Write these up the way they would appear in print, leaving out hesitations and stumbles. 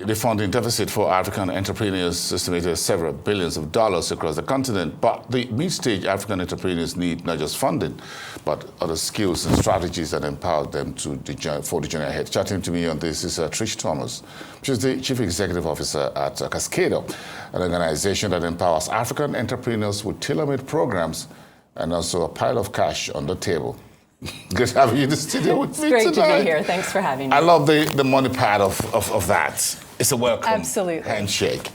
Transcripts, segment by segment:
the funding deficit for African entrepreneurs is estimated at several billions of dollars across the continent. But the mid-stage African entrepreneurs need not just funding, but other skills and strategies that empower them for the journey ahead. Chatting to me on this is Trish Thomas. She's the Chief Executive Officer at Cascada, an organization that empowers African entrepreneurs with tailor-made programs and also a pile of cash on the table. Good having you in the studio with me tonight. It's great to be here. Thanks for having me. I love the money part of that. It's a welcome Absolutely. handshake.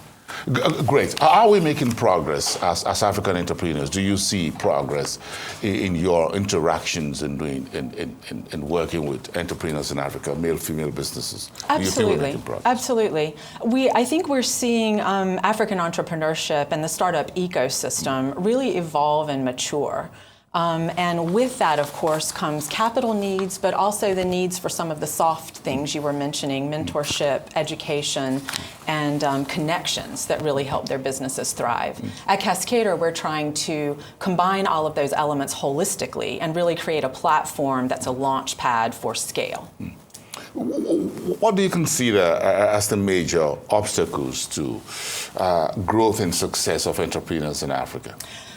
Great. Are we making progress as African entrepreneurs? Do you see progress in your interactions and in working with entrepreneurs in Africa, male, female businesses? Absolutely. Absolutely. I think we're seeing African entrepreneurship and the startup ecosystem really evolve and mature. And with that, of course, comes capital needs, but also the needs for some of the soft things you were mentioning, mentorship, education, and connections that really help their businesses thrive. At Cascada, we're trying to combine all of those elements holistically and really create a platform that's a launch pad for scale. What do you consider as the major obstacles to growth and success of entrepreneurs in Africa?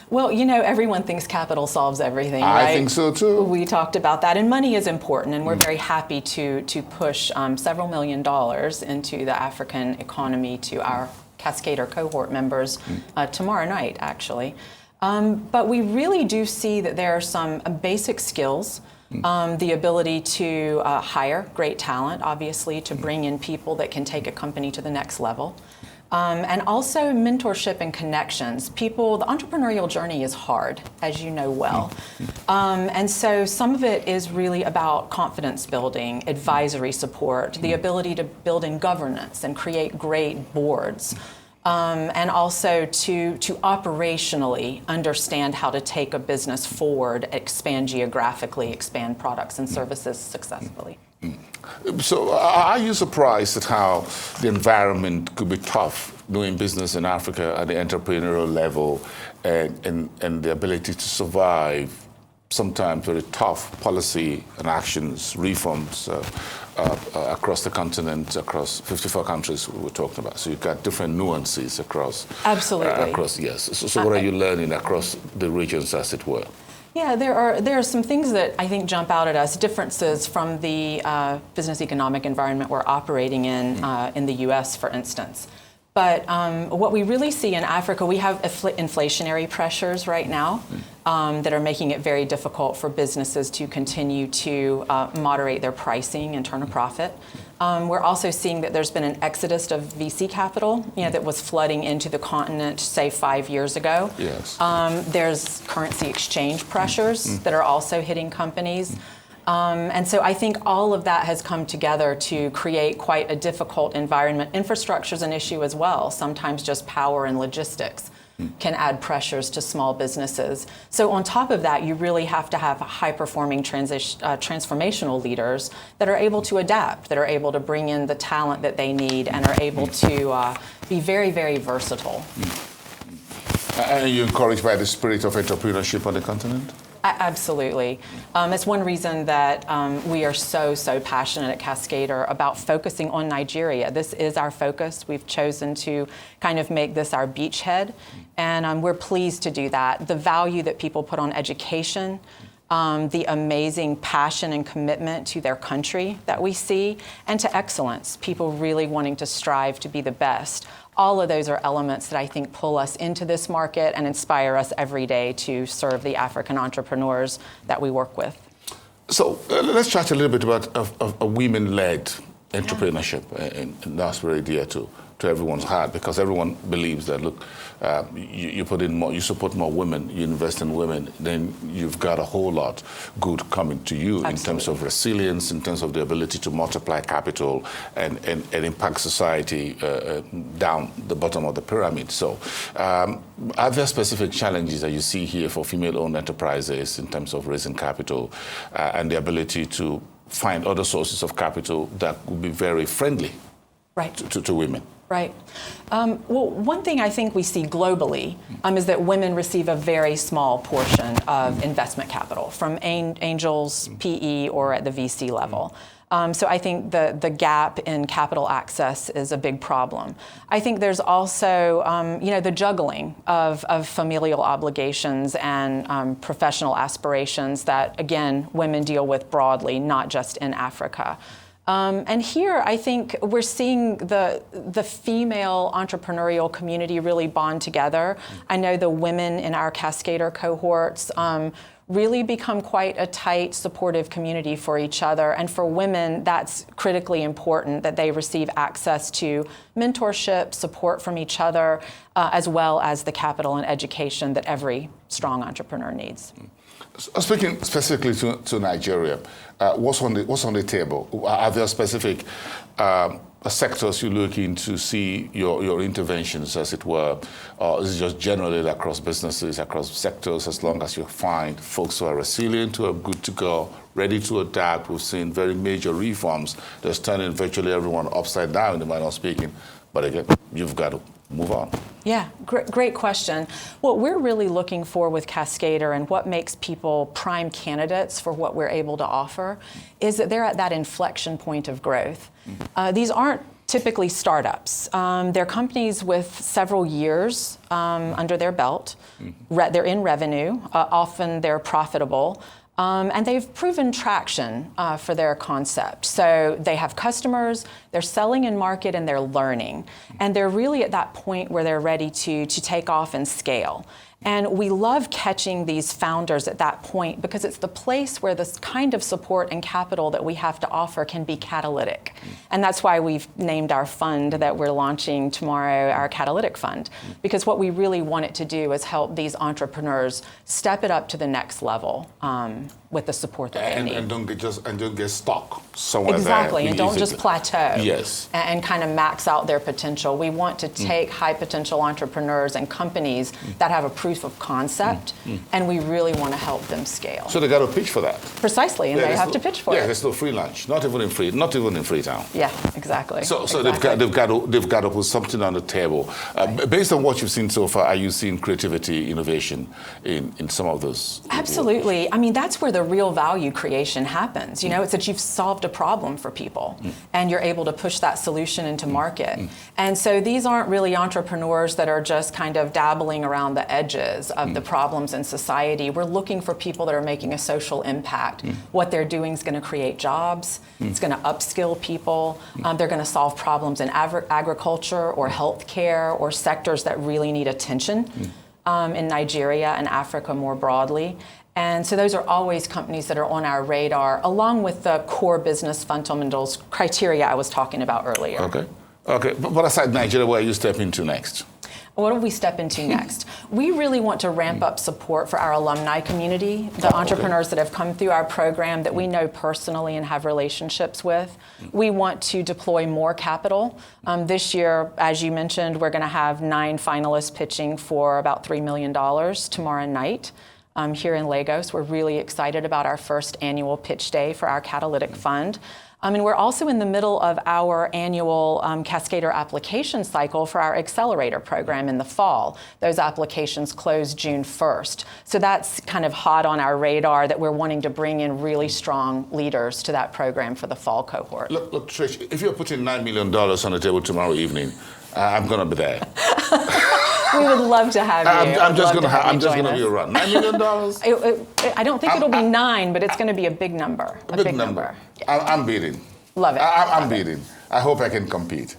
Well, you know, everyone thinks capital solves everything, right? I think so too. We talked about that, and money is important, and we're very happy to push several $1 million into the African economy to our Cascada cohort members tomorrow night, actually. But we really do see that there are some basic skills, the ability to hire great talent, obviously, to bring in people that can take a company to the next level. And also mentorship and connections. The entrepreneurial journey is hard, as you know well. And so some of it is really about confidence building, advisory support, the ability to build in governance and create great boards. And also to operationally understand how to take a business forward, expand geographically, expand products and services successfully. So are you surprised at how the environment could be tough doing business in Africa at the entrepreneurial level and the ability to survive sometimes very tough policy and actions, reforms across the continent, across 54 countries we were talking about. So you've got different nuances across. Absolutely. Yes. So what are you learning across the regions, as it were? Yeah, there are some things that I think jump out at us, differences from the business economic environment we're operating in the U.S., for instance. But what we really see in Africa, we have inflationary pressures right now that are making it very difficult for businesses to continue to moderate their pricing and turn a profit. We're also seeing that there's been an exodus of VC capital, that was flooding into the continent, say, 5 years ago. Yes. There's currency exchange pressures that are also hitting companies. And so I think all of that has come together to create quite a difficult environment. Infrastructure is an issue as well. Sometimes just power and logistics can add pressures to small businesses. So on top of that, you really have to have high-performing transformational leaders that are able to adapt, that are able to bring in the talent that they need, and are able to be very, very versatile. Are you encouraged by the spirit of entrepreneurship on the continent? Absolutely. It's one reason that we are so passionate at Cascada about focusing on Nigeria. This is our focus. We've chosen to kind of make this our beachhead, and we're pleased to do that. The value that people put on education, the amazing passion and commitment to their country that we see, and to excellence, people really wanting to strive to be the best. All of those are elements that I think pull us into this market and inspire us every day to serve the African entrepreneurs that we work with. So let's chat a little bit about a women-led entrepreneurship, and that's very dear to everyone's heart, because everyone believes that, look, you put in more, you support more women, you invest in women, then you've got a whole lot good coming to you. Absolutely. In terms of resilience, in terms of the ability to multiply capital and impact society down the bottom of the pyramid. So are there specific challenges that you see here for female-owned enterprises in terms of raising capital and the ability to find other sources of capital that would be very friendly, right, to women? Right. Well, one thing I think we see globally is that women receive a very small portion of investment capital from angels, PE, or at the VC level. So I think the gap in capital access is a big problem. I think there's also, the juggling of familial obligations and professional aspirations that, again, women deal with broadly, not just in Africa. And here, I think we're seeing the female entrepreneurial community really bond together. I know the women in our Cascader cohorts really become quite a tight, supportive community for each other. And for women, that's critically important, that they receive access to mentorship, support from each other, as well as the capital and education that every strong entrepreneur needs. Speaking specifically to Nigeria, what's on the table? Are there specific sectors you look into see your interventions, as it were, or is it just generally across businesses, across sectors, as long as you find folks who are resilient, who are good to go, ready to adapt? We've seen very major reforms that's turning virtually everyone upside down, in the manner of speaking. But again, you've got to move on. Yeah, great question. What we're really looking for with Cascader and what makes people prime candidates for what we're able to offer is that they're at that inflection point of growth. These aren't typically startups. They're companies with several years under their belt. They're in revenue. Often they're profitable. And they've proven traction for their concept. So they have customers, they're selling in market, and they're learning. And they're really at that point where they're ready to take off and scale. And we love catching these founders at that point because it's the place where this kind of support and capital that we have to offer can be catalytic. And that's why we've named our fund that we're launching tomorrow, our Catalytic Fund. Because what we really want it to do is help these entrepreneurs step it up to the next level with the support that they need. And don't get stuck somewhere. Exactly, there. and don't just plateau. Yes. And kind of max out their potential. We want to take high potential entrepreneurs and companies that have a proof of concept, and we really want to help them scale. So they got to pitch for that. Precisely, and they have to pitch for it. Yeah, there's no free lunch, not even in Freetown. Yeah, exactly. So exactly. they've got to put something on the table. Based on what you've seen so far, are you seeing creativity, innovation in some of those? Absolutely. I mean, that's where the real value creation happens. You know, it's that you've solved a problem for people, and you're able to push that solution into market. And so these aren't really entrepreneurs that are just kind of dabbling around the edges of the problems in society. We're looking for people that are making a social impact. What they're doing is going to create jobs. It's going to upskill people. They're going to solve problems in agriculture or healthcare or sectors that really need attention in Nigeria and Africa more broadly. And so those are always companies that are on our radar, along with the core business fundamentals criteria I was talking about earlier. Okay. But aside Nigeria, where are you stepping into next? What do we step into next? We really want to ramp up support for our alumni community, the entrepreneurs that have come through our program that we know personally and have relationships with. We want to deploy more capital. This year, as you mentioned, we're going to have 9 finalists pitching for about $3 million tomorrow night. Here in Lagos. We're really excited about our first annual pitch day for our Catalytic Fund. And we're also in the middle of our annual Cascader application cycle for our accelerator program in the fall. Those applications close June 1st. So that's kind of hot on our radar that we're wanting to bring in really strong leaders to that program for the fall cohort. Look, Trish, if you're putting $9 million on the table tomorrow evening, I'm going to be there. We would love to have you. I'm just going to be around. $9 million? I don't think it'll be 9, but it's going to be a big number. A big number. I'm bidding. Love it. I'm bidding. I hope I can compete.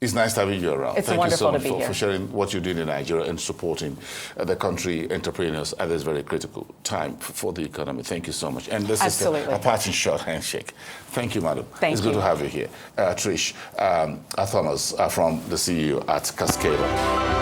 It's nice having you around. It's Thank wonderful you so to much be here. for sharing what you're doing in Nigeria and supporting the country entrepreneurs at this very critical time for the economy. Thank you so much. And this is a parting short handshake. Thank you, madam. It's good to have you here. Trish Thomas from the CEO at Cascader.